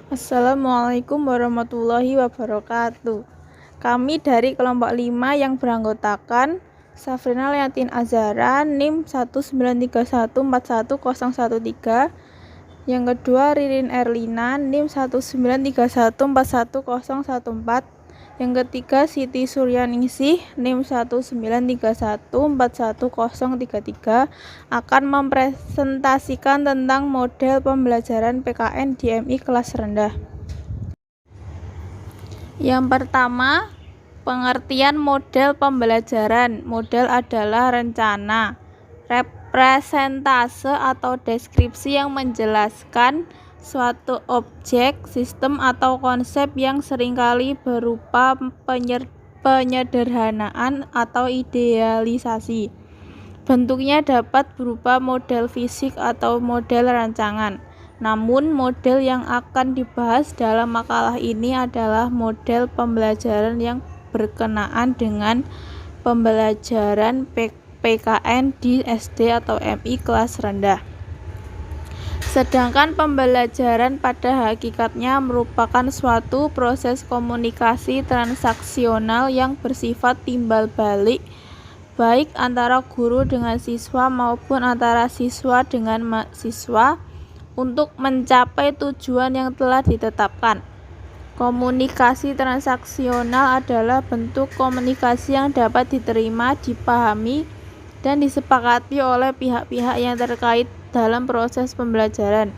Assalamualaikum warahmatullahi wabarakatuh. Kami dari kelompok 5 yang beranggotakan Safrina Liatin Azhara NIM 193141013. Yang kedua Ririn Erlina NIM 193141014. Yang ketiga Siti Suryaningsih NIM 193141033 akan mempresentasikan tentang model pembelajaran PKN di MI kelas rendah. Yang pertama, pengertian model pembelajaran. Model adalah rencana, representase atau deskripsi yang menjelaskan suatu objek, sistem, atau konsep yang seringkali berupa penyederhanaan atau idealisasi. Bentuknya dapat berupa model fisik atau model rancangan. Namun, model yang akan dibahas dalam makalah ini adalah model pembelajaran yang berkenaan dengan pembelajaran PKN di SD atau MI kelas rendah. Sedangkan pembelajaran pada hakikatnya merupakan suatu proses komunikasi transaksional yang bersifat timbal balik, baik antara guru dengan siswa maupun antara siswa dengan mahasiswa untuk mencapai tujuan yang telah ditetapkan. Komunikasi transaksional adalah bentuk komunikasi yang dapat diterima, dipahami, dan disepakati oleh pihak-pihak yang terkait dalam proses pembelajaran.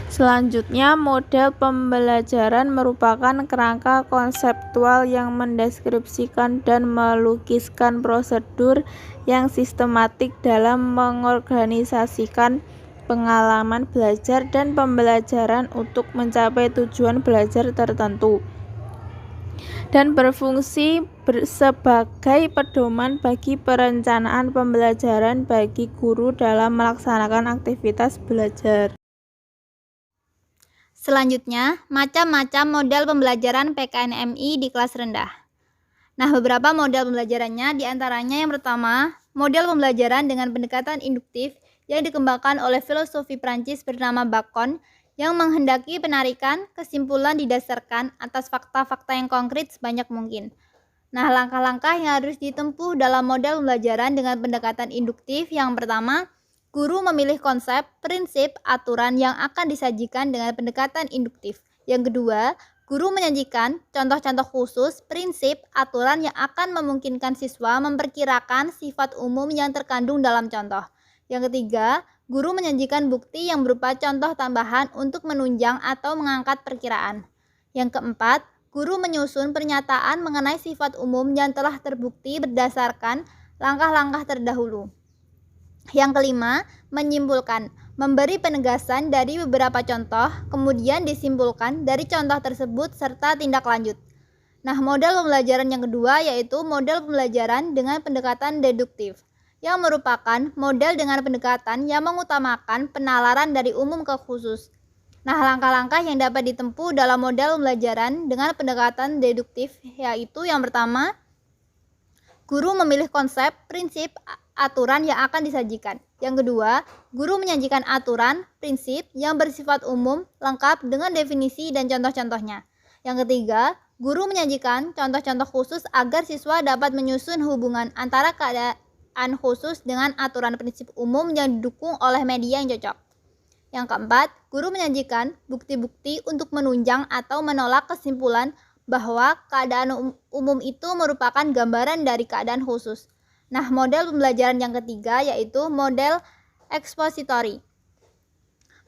Selanjutnya, model pembelajaran merupakan kerangka konseptual yang mendeskripsikan dan melukiskan prosedur yang sistematik dalam mengorganisasikan pengalaman belajar dan pembelajaran untuk mencapai tujuan belajar tertentu, dan berfungsi sebagai pedoman bagi perencanaan pembelajaran bagi guru dalam melaksanakan aktivitas belajar. Selanjutnya, macam-macam model pembelajaran PKN-MI di kelas rendah. Nah, beberapa model pembelajarannya diantaranya yang pertama, model pembelajaran dengan pendekatan induktif yang dikembangkan oleh filosofi Prancis bernama Bacon, yang menghendaki penarikan kesimpulan didasarkan atas fakta-fakta yang konkret sebanyak mungkin. Nah, langkah-langkah yang harus ditempuh dalam model pembelajaran dengan pendekatan induktif yang pertama, guru memilih konsep, prinsip, aturan yang akan disajikan dengan pendekatan induktif. Yang kedua, guru menyajikan contoh-contoh khusus, prinsip, aturan yang akan memungkinkan siswa memperkirakan sifat umum yang terkandung dalam contoh. Yang ketiga, guru menyajikan bukti yang berupa contoh tambahan untuk menunjang atau mengangkat perkiraan. Yang keempat, guru menyusun pernyataan mengenai sifat umum yang telah terbukti berdasarkan langkah-langkah terdahulu. Yang kelima, menyimpulkan, memberi penegasan dari beberapa contoh, kemudian disimpulkan dari contoh tersebut serta tindak lanjut. Nah, model pembelajaran yang kedua yaitu model pembelajaran dengan pendekatan deduktif, yang merupakan model dengan pendekatan yang mengutamakan penalaran dari umum ke khusus. Nah, langkah-langkah yang dapat ditempuh dalam model pembelajaran dengan pendekatan deduktif yaitu yang pertama, guru memilih konsep, prinsip, aturan yang akan disajikan. Yang kedua, guru menyajikan aturan, prinsip yang bersifat umum, lengkap dengan definisi dan contoh-contohnya. Yang ketiga, guru menyajikan contoh-contoh khusus agar siswa dapat menyusun hubungan antara keadaan khusus dengan aturan prinsip umum yang didukung oleh media yang cocok. Yang keempat, guru menyajikan bukti-bukti untuk menunjang atau menolak kesimpulan bahwa keadaan umum itu merupakan gambaran dari keadaan khusus. Nah, model pembelajaran yang ketiga yaitu model ekspositori,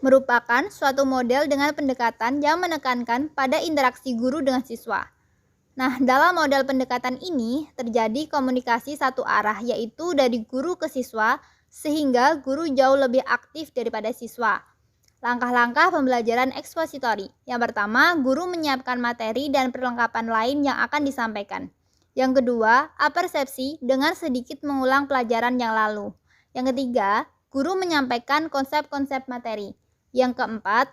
merupakan suatu model dengan pendekatan yang menekankan pada interaksi guru dengan siswa. Nah, dalam model pendekatan ini terjadi komunikasi satu arah yaitu dari guru ke siswa sehingga guru jauh lebih aktif daripada siswa. Langkah-langkah pembelajaran ekspositori. Yang pertama, guru menyiapkan materi dan perlengkapan lain yang akan disampaikan. Yang kedua, apersepsi dengan sedikit mengulang pelajaran yang lalu. Yang ketiga, guru menyampaikan konsep-konsep materi. Yang keempat,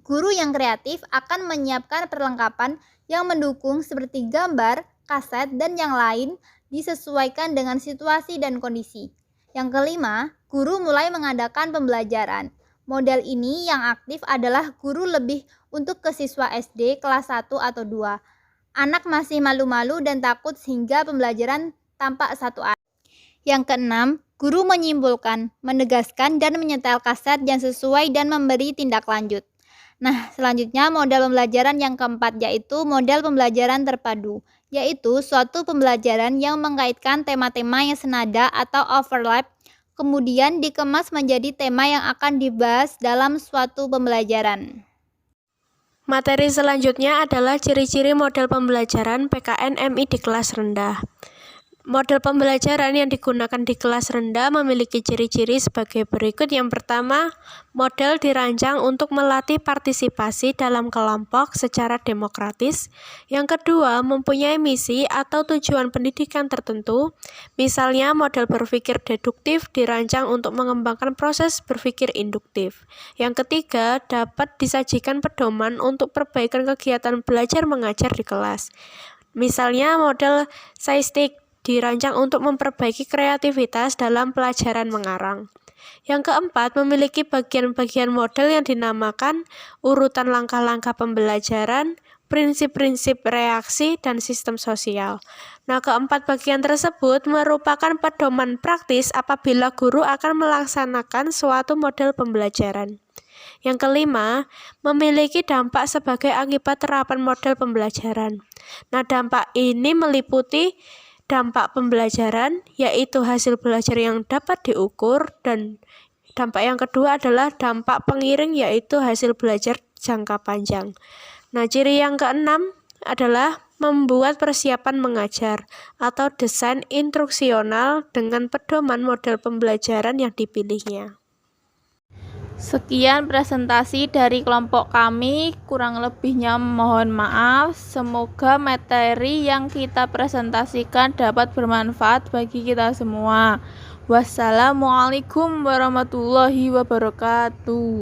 guru yang kreatif akan menyiapkan perlengkapan yang mendukung seperti gambar, kaset, dan yang lain disesuaikan dengan situasi dan kondisi. Yang kelima, guru mulai mengadakan pembelajaran. Model ini yang aktif adalah guru lebih untuk ke siswa SD kelas 1 atau 2. Anak masih malu-malu dan takut sehingga pembelajaran tampak satu arah. Yang keenam, guru menyimpulkan, menegaskan, dan menyetel kaset yang sesuai dan memberi tindak lanjut. Nah, selanjutnya model pembelajaran yang keempat yaitu model pembelajaran terpadu, yaitu suatu pembelajaran yang mengaitkan tema-tema yang senada atau overlap, kemudian dikemas menjadi tema yang akan dibahas dalam suatu pembelajaran. Materi selanjutnya adalah ciri-ciri model pembelajaran PKN-MI di kelas rendah. Model pembelajaran yang digunakan di kelas rendah memiliki ciri-ciri sebagai berikut. Yang pertama, model dirancang untuk melatih partisipasi dalam kelompok secara demokratis. Yang kedua, mempunyai misi atau tujuan pendidikan tertentu. Misalnya, model berpikir deduktif dirancang untuk mengembangkan proses berpikir induktif. Yang ketiga, dapat disajikan pedoman untuk perbaikan kegiatan belajar mengajar di kelas. Misalnya, model SciStick dirancang untuk memperbaiki kreativitas dalam pelajaran mengarang. Yang keempat, memiliki bagian-bagian model yang dinamakan urutan langkah-langkah pembelajaran, prinsip-prinsip reaksi, dan sistem sosial. Nah, keempat bagian tersebut merupakan pedoman praktis apabila guru akan melaksanakan suatu model pembelajaran. Yang kelima, memiliki dampak sebagai akibat terapan model pembelajaran. Nah, dampak ini meliputi dampak pembelajaran, yaitu hasil belajar yang dapat diukur, dan dampak yang kedua adalah dampak pengiring, yaitu hasil belajar jangka panjang. Nah, ciri yang keenam adalah membuat persiapan mengajar atau desain instruksional dengan pedoman model pembelajaran yang dipilihnya. Sekian presentasi dari kelompok kami, kurang lebihnya mohon maaf. Semoga materi yang kita presentasikan dapat bermanfaat bagi kita semua. Wassalamualaikum warahmatullahi wabarakatuh.